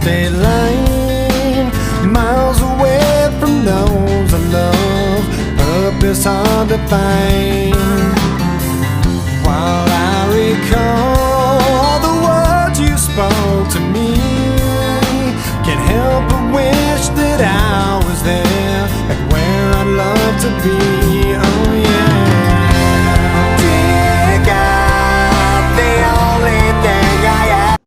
state line, miles away from those I love. Purpose hard to find, while I recall